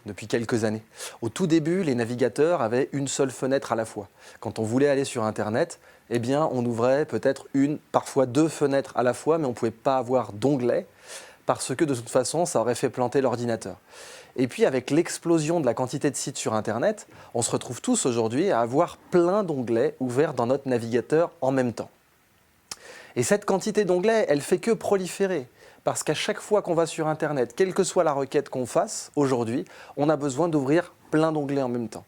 depuis quelques années. Au tout début, les navigateurs avaient une seule fenêtre à la fois. Quand on voulait aller sur Internet, eh bien, on ouvrait peut-être une, parfois deux fenêtres à la fois, mais on ne pouvait pas avoir d'onglet parce que de toute façon, ça aurait fait planter l'ordinateur. Et puis, avec l'explosion de la quantité de sites sur Internet, on se retrouve tous aujourd'hui à avoir plein d'onglets ouverts dans notre navigateur en même temps. Et cette quantité d'onglets, elle fait que proliférer. Parce qu'à chaque fois qu'on va sur Internet, quelle que soit la requête qu'on fasse, aujourd'hui, on a besoin d'ouvrir plein d'onglets en même temps.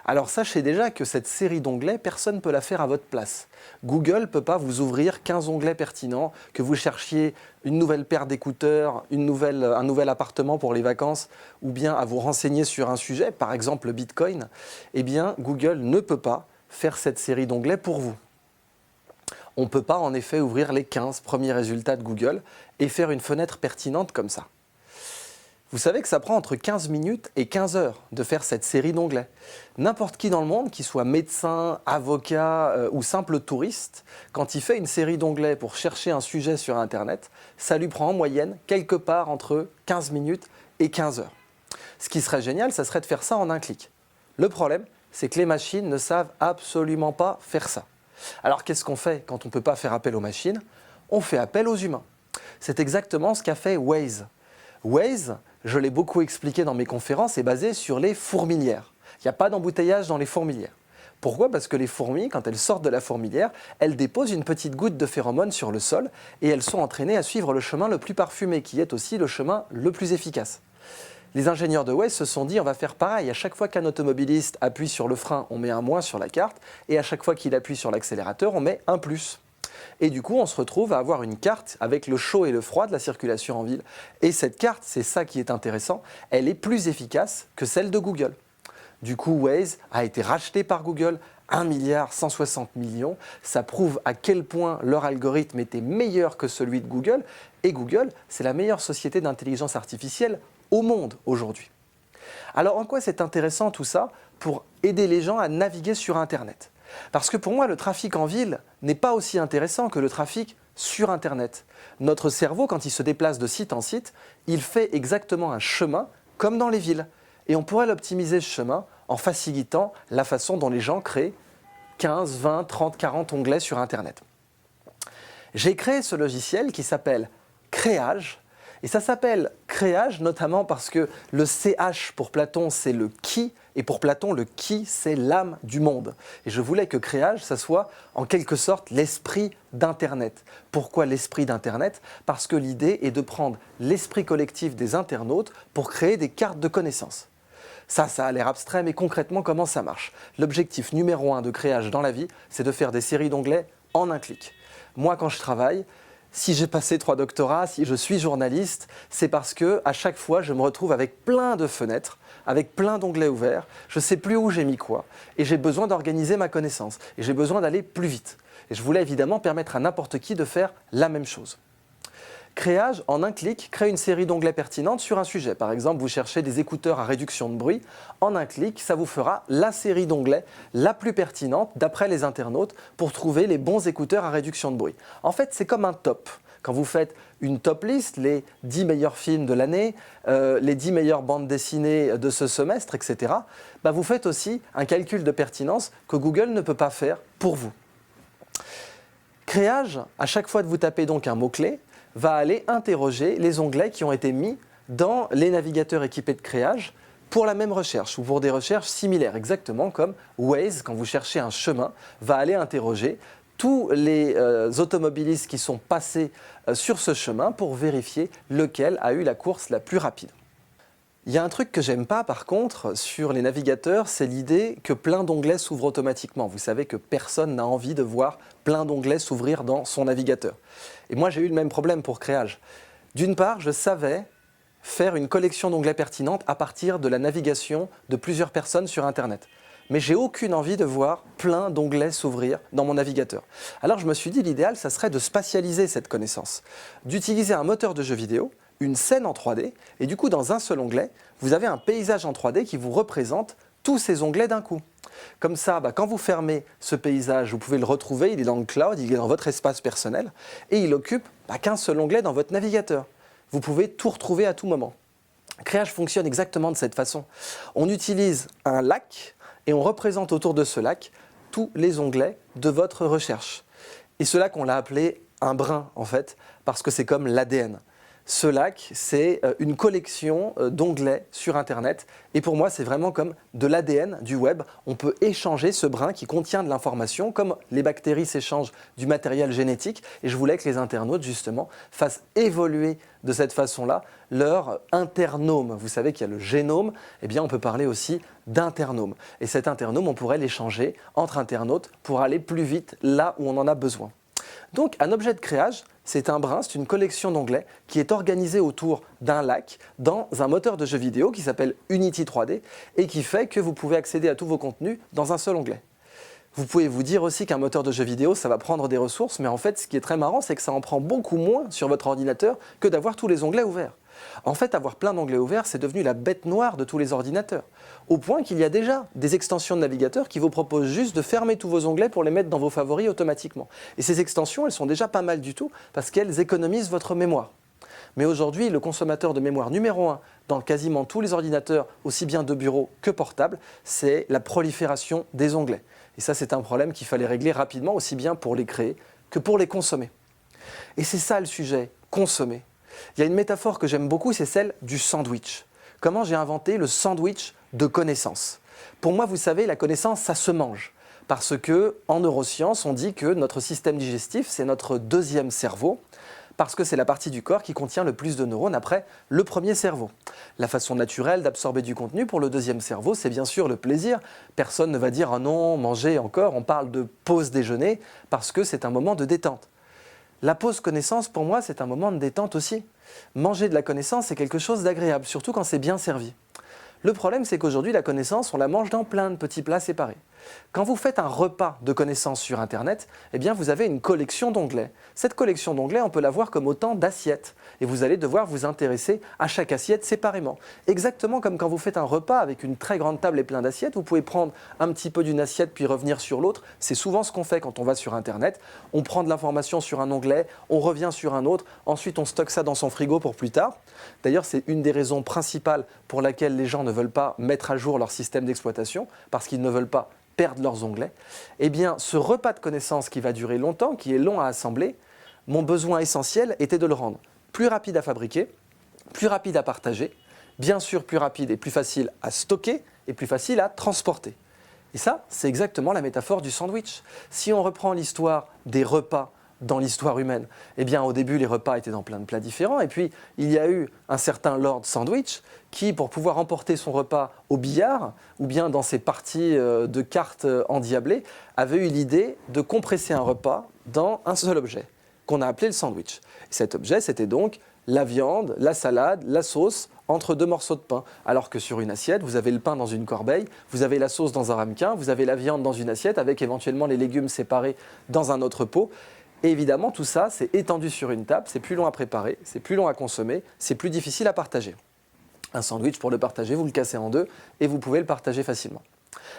Alors sachez déjà que cette série d'onglets, personne ne peut la faire à votre place. Google ne peut pas vous ouvrir 15 onglets pertinents, que vous cherchiez une nouvelle paire d'écouteurs, un nouvel appartement pour les vacances, ou bien à vous renseigner sur un sujet, par exemple le Bitcoin. Eh bien, Google ne peut pas faire cette série d'onglets pour vous. On ne peut pas en effet ouvrir les 15 premiers résultats de Google et faire une fenêtre pertinente comme ça. Vous savez que ça prend entre 15 minutes et 15 heures de faire cette série d'onglets. N'importe qui dans le monde, qu'il soit médecin, avocat ou simple touriste, quand il fait une série d'onglets pour chercher un sujet sur Internet, ça lui prend en moyenne quelque part entre 15 minutes et 15 heures. Ce qui serait génial, ça serait de faire ça en un clic. Le problème, c'est que les machines ne savent absolument pas faire ça. Alors qu'est-ce qu'on fait quand on ne peut pas faire appel aux machines? On fait appel aux humains. C'est exactement ce qu'a fait Waze. Waze, je l'ai beaucoup expliqué dans mes conférences, est basé sur les fourmilières. Il n'y a pas d'embouteillage dans les fourmilières. Pourquoi? Parce que les fourmis, quand elles sortent de la fourmilière, elles déposent une petite goutte de phéromone sur le sol et elles sont entraînées à suivre le chemin le plus parfumé, qui est aussi le chemin le plus efficace. Les ingénieurs de Waze se sont dit, on va faire pareil. À chaque fois qu'un automobiliste appuie sur le frein, on met un moins sur la carte. Et à chaque fois qu'il appuie sur l'accélérateur, on met un plus. Et du coup, on se retrouve à avoir une carte avec le chaud et le froid de la circulation en ville. Et cette carte, c'est ça qui est intéressant, elle est plus efficace que celle de Google. Du coup, Waze a été racheté par Google, 1,160 milliard. Ça prouve à quel point leur algorithme était meilleur que celui de Google. Et Google, c'est la meilleure société d'intelligence artificielle au monde aujourd'hui. Alors en quoi c'est intéressant tout ça pour aider les gens à naviguer sur Internet? Parce que pour moi, le trafic en ville n'est pas aussi intéressant que le trafic sur Internet. Notre cerveau, quand il se déplace de site en site, il fait exactement un chemin comme dans les villes. Et on pourrait l'optimiser ce chemin en facilitant la façon dont les gens créent 15, 20, 30, 40 onglets sur Internet. J'ai créé ce logiciel qui s'appelle Créage. Et ça s'appelle Créage notamment parce que le CH pour Platon, c'est le qui, et pour Platon, le qui, c'est l'âme du monde. Et je voulais que Créage, ça soit en quelque sorte l'esprit d'Internet. Pourquoi l'esprit d'Internet? Parce que l'idée est de prendre l'esprit collectif des internautes pour créer des cartes de connaissances. Ça a l'air abstrait, mais concrètement, comment ça marche? L'objectif numéro 1 de Créage dans la vie, c'est de faire des séries d'onglets en un clic. Moi, quand je travaille, si j'ai passé 3 doctorats, si je suis journaliste, c'est parce que à chaque fois, je me retrouve avec plein de fenêtres, avec plein d'onglets ouverts, je ne sais plus où j'ai mis quoi, et j'ai besoin d'organiser ma connaissance, et j'ai besoin d'aller plus vite. Et je voulais évidemment permettre à n'importe qui de faire la même chose. Créage, en un clic, crée une série d'onglets pertinentes sur un sujet. Par exemple, vous cherchez des écouteurs à réduction de bruit. En un clic, ça vous fera la série d'onglets la plus pertinente d'après les internautes pour trouver les bons écouteurs à réduction de bruit. En fait, c'est comme un top. Quand vous faites une top list, les 10 meilleurs films de l'année, les 10 meilleures bandes dessinées de ce semestre, etc., vous faites aussi un calcul de pertinence que Google ne peut pas faire pour vous. Créage, à chaque fois que vous tapez donc un mot-clé, va aller interroger les onglets qui ont été mis dans les navigateurs équipés de Créage pour la même recherche ou pour des recherches similaires, exactement comme Waze, quand vous cherchez un chemin, va aller interroger tous les automobilistes qui sont passés sur ce chemin pour vérifier lequel a eu la course la plus rapide. Il y a un truc que j'aime pas par contre sur les navigateurs, c'est l'idée que plein d'onglets s'ouvrent automatiquement. Vous savez que personne n'a envie de voir plein d'onglets s'ouvrir dans son navigateur. Et moi j'ai eu le même problème pour Créage. D'une part, je savais faire une collection d'onglets pertinentes à partir de la navigation de plusieurs personnes sur Internet. Mais j'ai aucune envie de voir plein d'onglets s'ouvrir dans mon navigateur. Alors je me suis dit l'idéal, ça serait de spatialiser cette connaissance, d'utiliser un moteur de jeu vidéo, une scène en 3D, et du coup dans un seul onglet, vous avez un paysage en 3D qui vous représente tous ces onglets d'un coup. Comme ça, quand vous fermez ce paysage, vous pouvez le retrouver, il est dans le cloud, il est dans votre espace personnel, et il occupe qu'un seul onglet dans votre navigateur. Vous pouvez tout retrouver à tout moment. Créage fonctionne exactement de cette façon. On utilise un lac et on représente autour de ce lac tous les onglets de votre recherche. Et ce lac, on l'a appelé un brin, en fait, parce que c'est comme l'ADN. Ce lac, c'est une collection d'onglets sur Internet. Et pour moi, c'est vraiment comme de l'ADN du web. On peut échanger ce brin qui contient de l'information, comme les bactéries s'échangent du matériel génétique. Et je voulais que les internautes, justement, fassent évoluer de cette façon-là leur internome. Vous savez qu'il y a le génome, eh bien, on peut parler aussi d'internome. Et cet internome, on pourrait l'échanger entre internautes pour aller plus vite là où on en a besoin. Donc, un objet de créage, c'est un brin, c'est une collection d'onglets qui est organisée autour d'un lac dans un moteur de jeu vidéo qui s'appelle Unity 3D et qui fait que vous pouvez accéder à tous vos contenus dans un seul onglet. Vous pouvez vous dire aussi qu'un moteur de jeu vidéo, ça va prendre des ressources, mais en fait, ce qui est très marrant, c'est que ça en prend beaucoup moins sur votre ordinateur que d'avoir tous les onglets ouverts. En fait, avoir plein d'onglets ouverts, c'est devenu la bête noire de tous les ordinateurs. Au point qu'il y a déjà des extensions de navigateur qui vous proposent juste de fermer tous vos onglets pour les mettre dans vos favoris automatiquement. Et ces extensions, elles sont déjà pas mal du tout parce qu'elles économisent votre mémoire. Mais aujourd'hui, le consommateur de mémoire numéro 1 dans quasiment tous les ordinateurs, aussi bien de bureau que portables, c'est la prolifération des onglets. Et ça, c'est un problème qu'il fallait régler rapidement, aussi bien pour les créer que pour les consommer. Et c'est ça le sujet, consommer. Il y a une métaphore que j'aime beaucoup, c'est celle du sandwich. Comment j'ai inventé le sandwich de connaissances. Pour moi, vous savez, la connaissance, ça se mange. Parce qu'en neurosciences, on dit que notre système digestif, c'est notre deuxième cerveau, parce que c'est la partie du corps qui contient le plus de neurones après le premier cerveau. La façon naturelle d'absorber du contenu pour le deuxième cerveau, c'est bien sûr le plaisir. Personne ne va dire « Ah non, manger encore », on parle de pause déjeuner, parce que c'est un moment de détente. La pause connaissance, pour moi, c'est un moment de détente aussi. Manger de la connaissance, c'est quelque chose d'agréable, surtout quand c'est bien servi. Le problème, c'est qu'aujourd'hui, la connaissance, on la mange dans plein de petits plats séparés. Quand vous faites un repas de connaissances sur Internet, eh bien, vous avez une collection d'onglets. Cette collection d'onglets, on peut la voir comme autant d'assiettes. Et vous allez devoir vous intéresser à chaque assiette séparément. Exactement comme quand vous faites un repas avec une très grande table et plein d'assiettes, vous pouvez prendre un petit peu d'une assiette puis revenir sur l'autre. C'est souvent ce qu'on fait quand on va sur Internet. On prend de l'information sur un onglet, on revient sur un autre, ensuite on stocke ça dans son frigo pour plus tard. D'ailleurs, c'est une des raisons principales pour laquelle les gens ne veulent pas mettre à jour leur système d'exploitation, parce qu'ils ne veulent pas perdre leurs onglets. Eh bien, ce repas de connaissances qui va durer longtemps, qui est long à assembler, mon besoin essentiel était de le rendre plus rapide à fabriquer, plus rapide à partager, bien sûr plus rapide et plus facile à stocker et plus facile à transporter. Et ça, c'est exactement la métaphore du sandwich. Si on reprend l'histoire des repas dans l'histoire humaine, eh bien au début les repas étaient dans plein de plats différents et puis il y a eu un certain Lord Sandwich qui, pour pouvoir emporter son repas au billard ou bien dans ses parties de cartes endiablées, avait eu l'idée de compresser un repas dans un seul objet qu'on a appelé le sandwich. Et cet objet, c'était donc la viande, la salade, la sauce entre deux morceaux de pain. Alors que sur une assiette, vous avez le pain dans une corbeille, vous avez la sauce dans un ramequin, vous avez la viande dans une assiette avec éventuellement les légumes séparés dans un autre pot. Et évidemment, tout ça, c'est étendu sur une table, c'est plus long à préparer, c'est plus long à consommer, c'est plus difficile à partager. Un sandwich, pour le partager, vous le cassez en deux et vous pouvez le partager facilement.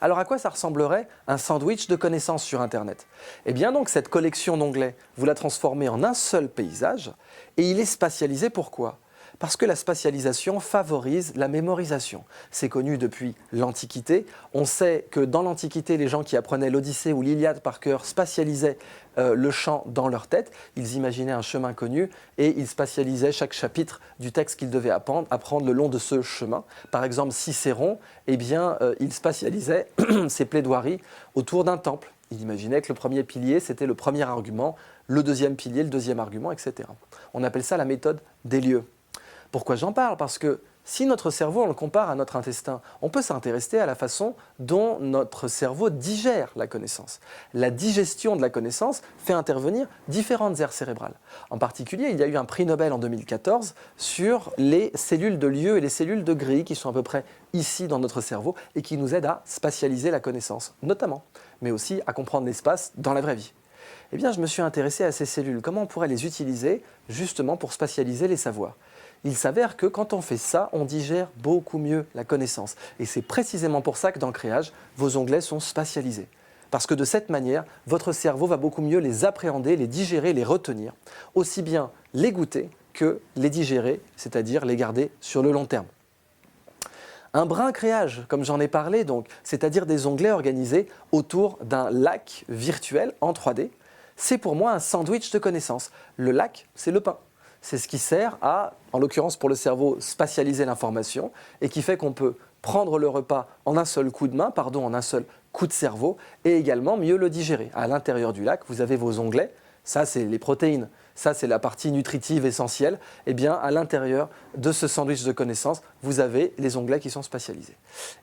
Alors à quoi ça ressemblerait un sandwich de connaissances sur Internet? Eh bien donc cette collection d'onglets, vous la transformez en un seul paysage et il est spatialisé. Pourquoi? Parce que la spatialisation favorise la mémorisation. C'est connu depuis l'Antiquité. On sait que dans l'Antiquité, les gens qui apprenaient l'Odyssée ou l'Iliade par cœur spatialisaient le chant dans leur tête. Ils imaginaient un chemin connu et ils spatialisaient chaque chapitre du texte qu'ils devaient apprendre le long de ce chemin. Par exemple, Cicéron, eh bien, il spatialisait ses plaidoiries autour d'un temple. Il imaginait que le premier pilier, c'était le premier argument, le deuxième pilier, le deuxième argument, etc. On appelle ça la méthode des lieux. Pourquoi j'en parle? Parce que si notre cerveau, on le compare à notre intestin, on peut s'intéresser à la façon dont notre cerveau digère la connaissance. La digestion de la connaissance fait intervenir différentes aires cérébrales. En particulier, il y a eu un prix Nobel en 2014 sur les cellules de lieu et les cellules de grille qui sont à peu près ici dans notre cerveau et qui nous aident à spatialiser la connaissance, notamment, mais aussi à comprendre l'espace dans la vraie vie. Eh bien, je me suis intéressé à ces cellules. Comment on pourrait les utiliser justement pour spatialiser les savoirs? Il s'avère que quand on fait ça, on digère beaucoup mieux la connaissance. Et c'est précisément pour ça que dans Créage, vos onglets sont spatialisés. Parce que de cette manière, votre cerveau va beaucoup mieux les appréhender, les digérer, les retenir. Aussi bien les goûter que les digérer, c'est-à-dire les garder sur le long terme. Un brin créage, comme j'en ai parlé, donc, c'est-à-dire des onglets organisés autour d'un lac virtuel en 3D, c'est pour moi un sandwich de connaissances. Le lac, c'est le pain. C'est ce qui sert à, en l'occurrence pour le cerveau, spatialiser l'information et qui fait qu'on peut prendre le repas en un seul coup de main, en un seul coup de cerveau, et également mieux le digérer. À l'intérieur du lac, vous avez vos onglets, ça c'est les protéines, ça c'est la partie nutritive essentielle. Eh bien, à l'intérieur de ce sandwich de connaissances, vous avez les onglets qui sont spatialisés.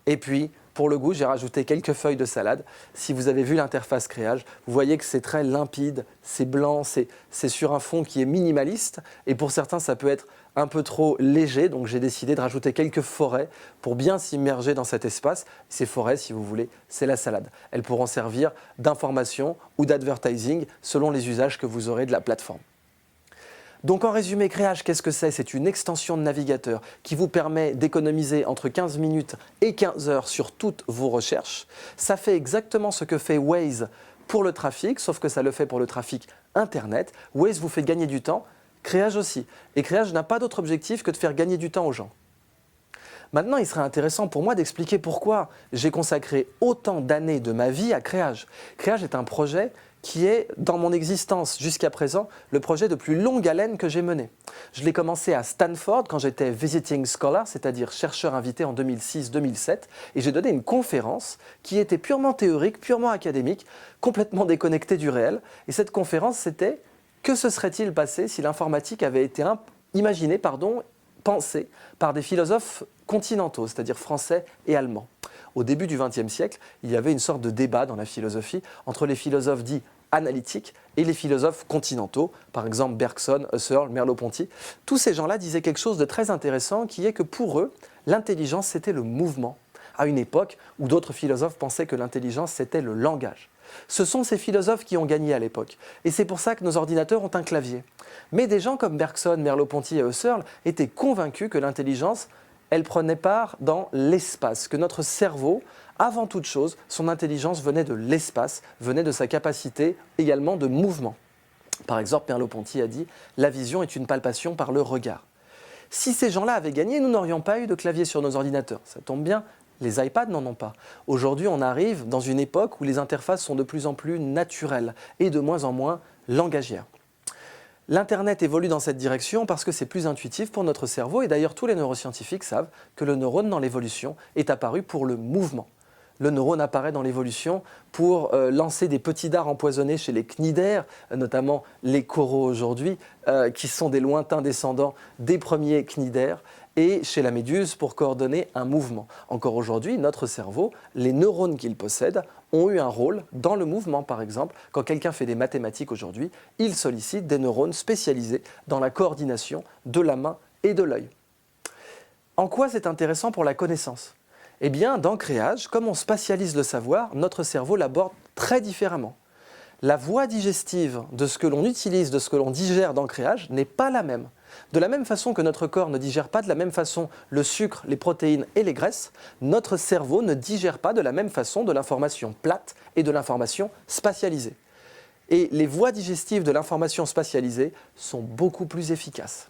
Et puis, pour le goût, j'ai rajouté quelques feuilles de salade. Si vous avez vu l'interface créage, vous voyez que c'est très limpide, c'est blanc, c'est sur un fond qui est minimaliste. Et pour certains, ça peut être un peu trop léger, donc j'ai décidé de rajouter quelques forêts pour bien s'immerger dans cet espace. Ces forêts, si vous voulez, c'est la salade. Elles pourront servir d'information ou d'advertising selon les usages que vous aurez de la plateforme. Donc en résumé, Créage, qu'est-ce que c'est? C'est une extension de navigateur qui vous permet d'économiser entre 15 minutes et 15 heures sur toutes vos recherches. Ça fait exactement ce que fait Waze pour le trafic, sauf que ça le fait pour le trafic Internet. Waze vous fait gagner du temps, Créage aussi. Et Créage n'a pas d'autre objectif que de faire gagner du temps aux gens. Maintenant, il serait intéressant pour moi d'expliquer pourquoi j'ai consacré autant d'années de ma vie à Créage. Créage est un projet qui est, dans mon existence jusqu'à présent, le projet de plus longue haleine que j'ai mené. Je l'ai commencé à Stanford quand j'étais visiting scholar, c'est-à-dire chercheur invité en 2006-2007, et j'ai donné une conférence qui était purement théorique, purement académique, complètement déconnectée du réel. Et cette conférence, c'était « Que se serait-il passé si l'informatique avait été pensée par des philosophes continentaux, c'est-à-dire français et allemands ?» Au début du XXe siècle, il y avait une sorte de débat dans la philosophie entre les philosophes dits analytiques et les philosophes continentaux, par exemple Bergson, Husserl, Merleau-Ponty. Tous ces gens-là disaient quelque chose de très intéressant qui est que pour eux, l'intelligence c'était le mouvement, à une époque où d'autres philosophes pensaient que l'intelligence c'était le langage. Ce sont ces philosophes qui ont gagné à l'époque. Et c'est pour ça que nos ordinateurs ont un clavier. Mais des gens comme Bergson, Merleau-Ponty et Husserl étaient convaincus que l'intelligence, elle prenait part dans l'espace, que notre cerveau, avant toute chose, son intelligence venait de l'espace, venait de sa capacité également de mouvement. Par exemple, Merleau-Ponty a dit « La vision est une palpation par le regard ». Si ces gens-là avaient gagné, nous n'aurions pas eu de clavier sur nos ordinateurs. Ça tombe bien, les iPads n'en ont pas. Aujourd'hui, on arrive dans une époque où les interfaces sont de plus en plus naturelles et de moins en moins langagières. L'Internet évolue dans cette direction parce que c'est plus intuitif pour notre cerveau et d'ailleurs tous les neuroscientifiques savent que le neurone dans l'évolution est apparu pour le mouvement. Le neurone apparaît dans l'évolution pour lancer des petits dards empoisonnés chez les cnidaires, notamment les coraux aujourd'hui, qui sont des lointains descendants des premiers cnidaires, et chez la méduse pour coordonner un mouvement. Encore aujourd'hui, notre cerveau, les neurones qu'il possède, ont eu un rôle dans le mouvement. Par exemple, quand quelqu'un fait des mathématiques aujourd'hui, il sollicite des neurones spécialisés dans la coordination de la main et de l'œil. En quoi c'est intéressant pour la connaissance? Eh bien, dans Créage, comme on spatialise le savoir, notre cerveau l'aborde très différemment. La voie digestive de ce que l'on utilise, de ce que l'on digère dans Créage n'est pas la même. De la même façon que notre corps ne digère pas de la même façon le sucre, les protéines et les graisses, notre cerveau ne digère pas de la même façon de l'information plate et de l'information spatialisée. Et les voies digestives de l'information spatialisée sont beaucoup plus efficaces.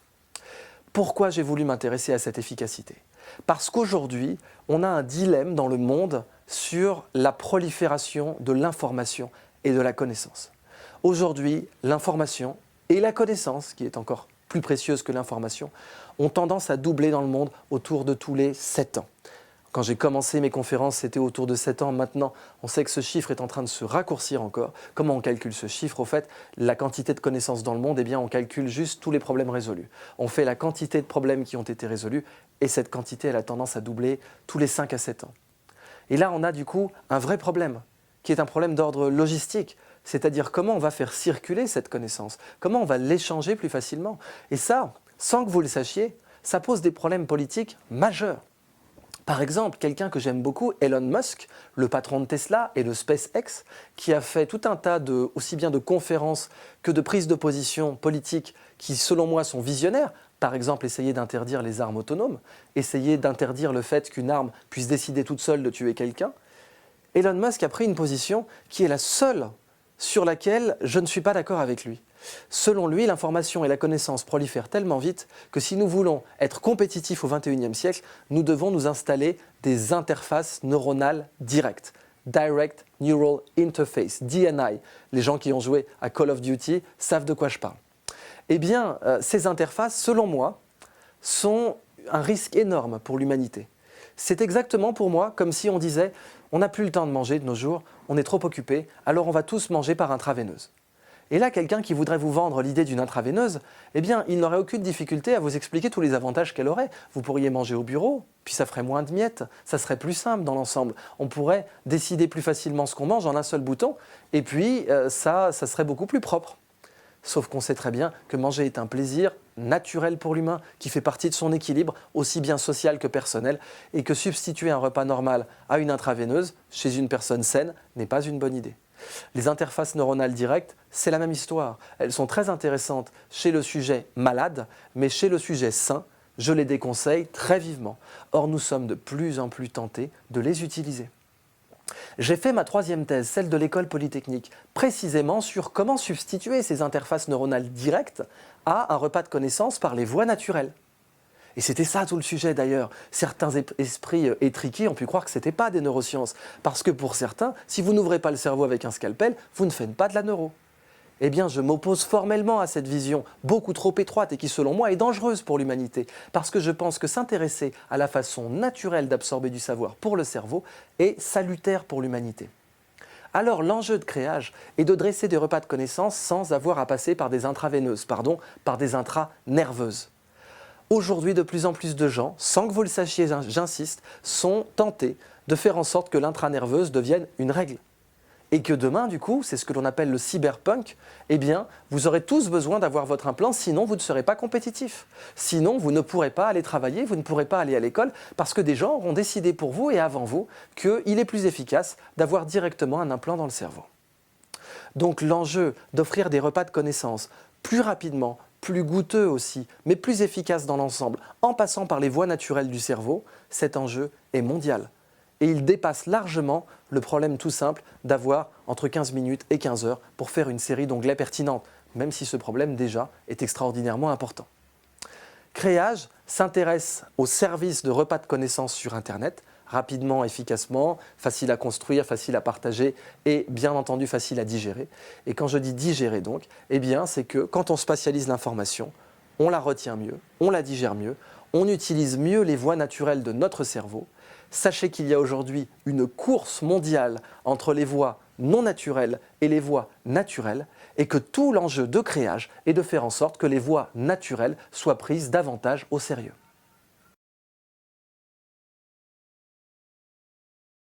Pourquoi j'ai voulu m'intéresser à cette efficacité? Parce qu'aujourd'hui, on a un dilemme dans le monde sur la prolifération de l'information et de la connaissance. Aujourd'hui, l'information et la connaissance, qui est encore plus précieuses que l'information, ont tendance à doubler dans le monde autour de tous les 7 ans. Quand j'ai commencé mes conférences, c'était autour de 7 ans. Maintenant, on sait que ce chiffre est en train de se raccourcir encore. Comment on calcule ce chiffre? Au fait, la quantité de connaissances dans le monde, eh bien, on calcule juste tous les problèmes résolus. On fait la quantité de problèmes qui ont été résolus et cette quantité, elle a tendance à doubler tous les 5 à 7 ans. Et là, on a du coup un vrai problème, qui est un problème d'ordre logistique. C'est-à-dire comment on va faire circuler cette connaissance, comment on va l'échanger plus facilement. Et ça, sans que vous le sachiez, ça pose des problèmes politiques majeurs. Par exemple, quelqu'un que j'aime beaucoup, Elon Musk, le patron de Tesla et de SpaceX, qui a fait tout un tas aussi bien de conférences que de prises de position politiques qui, selon moi, sont visionnaires. Par exemple, essayer d'interdire les armes autonomes, essayer d'interdire le fait qu'une arme puisse décider toute seule de tuer quelqu'un. Elon Musk a pris une position qui est la seule sur laquelle je ne suis pas d'accord avec lui. Selon lui, l'information et la connaissance prolifèrent tellement vite que si nous voulons être compétitifs au XXIe siècle, nous devons nous installer des interfaces neuronales directes. Direct Neural Interface, DNI. Les gens qui ont joué à Call of Duty savent de quoi je parle. Eh bien, ces interfaces, selon moi, sont un risque énorme pour l'humanité. C'est exactement pour moi comme si on disait « on n'a plus le temps de manger de nos jours, on est trop occupé, alors on va tous manger par intraveineuse ». Et là, quelqu'un qui voudrait vous vendre l'idée d'une intraveineuse, eh bien, il n'aurait aucune difficulté à vous expliquer tous les avantages qu'elle aurait. Vous pourriez manger au bureau, puis ça ferait moins de miettes, ça serait plus simple dans l'ensemble. On pourrait décider plus facilement ce qu'on mange en un seul bouton, et puis ça serait beaucoup plus propre. Sauf qu'on sait très bien que manger est un plaisir naturel pour l'humain, qui fait partie de son équilibre, aussi bien social que personnel, et que substituer un repas normal à une intraveineuse, chez une personne saine, n'est pas une bonne idée. Les interfaces neuronales directes, c'est la même histoire. Elles sont très intéressantes chez le sujet malade, mais chez le sujet sain, je les déconseille très vivement. Or, nous sommes de plus en plus tentés de les utiliser. J'ai fait ma troisième thèse, celle de l'école polytechnique, précisément sur comment substituer ces interfaces neuronales directes à un repas de connaissances par les voies naturelles. Et c'était ça tout le sujet d'ailleurs. Certains esprits étriqués ont pu croire que ce n'était pas des neurosciences. Parce que pour certains, si vous n'ouvrez pas le cerveau avec un scalpel, vous ne faites pas de la neuro. Eh bien, je m'oppose formellement à cette vision beaucoup trop étroite et qui, selon moi, est dangereuse pour l'humanité. Parce que je pense que s'intéresser à la façon naturelle d'absorber du savoir pour le cerveau est salutaire pour l'humanité. Alors, l'enjeu de créage est de dresser des repas de connaissances sans avoir à passer par des intraveineuses, par des intranerveuses. Aujourd'hui, de plus en plus de gens, sans que vous le sachiez, j'insiste, sont tentés de faire en sorte que l'intranerveuse devienne une règle. Et que demain, du coup, c'est ce que l'on appelle le cyberpunk, eh bien, vous aurez tous besoin d'avoir votre implant, sinon vous ne serez pas compétitif. Sinon, vous ne pourrez pas aller travailler, vous ne pourrez pas aller à l'école, parce que des gens auront décidé pour vous et avant vous qu'il est plus efficace d'avoir directement un implant dans le cerveau. Donc l'enjeu d'offrir des repas de connaissances plus rapidement, plus goûteux aussi, mais plus efficaces dans l'ensemble, en passant par les voies naturelles du cerveau, cet enjeu est mondial. Et il dépasse largement le problème tout simple d'avoir entre 15 minutes et 15 heures pour faire une série d'onglets pertinentes, même si ce problème déjà est extraordinairement important. Créage s'intéresse aux services de repas de connaissances sur Internet, rapidement, efficacement, facile à construire, facile à partager et bien entendu facile à digérer. Et quand je dis digérer donc, eh bien c'est que quand on spatialise l'information, on la retient mieux, on la digère mieux, on utilise mieux les voies naturelles de notre cerveau. Sachez qu'il y a aujourd'hui une course mondiale entre les voies non naturelles et les voies naturelles et que tout l'enjeu de créage est de faire en sorte que les voies naturelles soient prises davantage au sérieux.